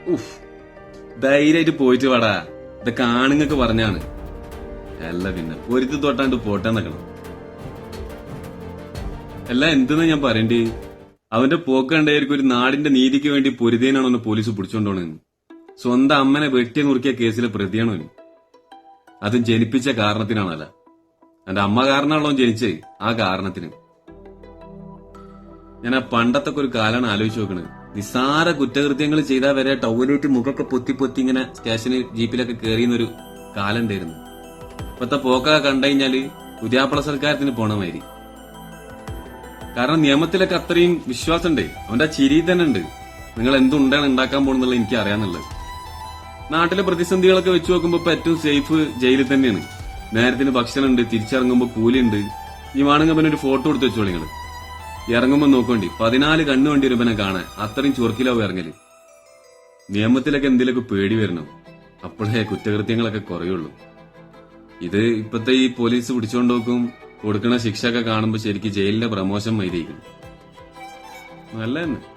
ഉഫ്, ധൈര്യമായിട്ട് പോയിട്ട് വാടാ. ഇതൊക്കെ ആണുങ്ങൾക്ക് പറഞ്ഞാണ്. അല്ല പിന്നെ പൊരുത്തി തൊട്ടാണ്ട് പോട്ടെ നിക്കണം. അല്ല എന്തെന്നാ ഞാൻ പറയണ്ടേ? അവന്റെ പോക്ക് കണ്ടായിരിക്കും ഒരു നാടിന്റെ നീതിക്ക് വേണ്ടി പൊരുതേനാണോ പോലീസ് പിടിച്ചോണ്ടോണെന്ന്. സ്വന്തം അമ്മനെ വെട്ടി നുറുക്കിയ കേസിലെ പ്രതിയാണോ അവന്. അതും ജനിപ്പിച്ച കാരണത്തിനാണല്ല. എന്റെ അമ്മ കാരണമാണല്ലോ ജനിച്ചേ, ആ കാരണത്തിന്. ഞാൻ ആ പണ്ടത്തെ ഒരു കാലാണ് ആലോചിച്ച് നോക്കണത്. നിസ്സാര കുറ്റകൃത്യങ്ങൾ ചെയ്താൽ വരെ ടൗലേറ്റ് മുഖമൊക്കെ പൊത്തി പൊത്തി ഇങ്ങനെ സ്റ്റേഷനിൽ ജീപ്പിലൊക്കെ കയറിയുന്നൊരു കാലം ഉണ്ടായിരുന്നു. ഇപ്പത്തെ പോക്കൊക്കെ കണ്ടുകഴിഞ്ഞാല് പുതിയാപ്പള സർക്കാരത്തിന് പോണമാതിരി. കാരണം നിയമത്തിലൊക്കെ അത്രയും വിശ്വാസമുണ്ട്. അവന്റെ ആ ചിരി തന്നെ ഉണ്ട്. നിങ്ങൾ എന്തുണ്ടാണ് ഉണ്ടാക്കാൻ പോകുന്നുള്ളത് എനിക്ക് അറിയാന്നുള്ളത്. നാട്ടിലെ പ്രതിസന്ധികളൊക്കെ വെച്ച് നോക്കുമ്പോ ഇപ്പൊ ഏറ്റവും സേഫ് ജയിലിൽ തന്നെയാണ്. നേരത്തിന് ഭക്ഷണം ഉണ്ട്, തിരിച്ചിറങ്ങുമ്പോ കൂലിയുണ്ട്. ഈ വേണമെങ്കിൽ പിന്നെ ഒരു ഫോട്ടോ എടുത്ത് വെച്ചോളി നിങ്ങള്. ഇറങ്ങുമ്പോ നോക്കണ്ടി 14 കണ്ണു വേണ്ടി ഒരു ഇവനെ കാണാൻ. അത്രയും ചൊറുക്കിലാവും ഇറങ്ങല്. നിയമത്തിലൊക്കെ എന്തെങ്കിലുമൊക്കെ പേടി വരണം. അപ്പോഴേ കുറ്റകൃത്യങ്ങളൊക്കെ കുറയുള്ളൂ. ഇത് ഇപ്പത്തെ ഈ പോലീസ് പിടിച്ചോണ്ട് നോക്കും കൊടുക്കണ ശിക്ഷ ഒക്കെ കാണുമ്പോ ശരിക്കും ജയിലിന്റെ പ്രമോഷൻ മൈരിയിരിക്കും. നല്ല തന്നെ.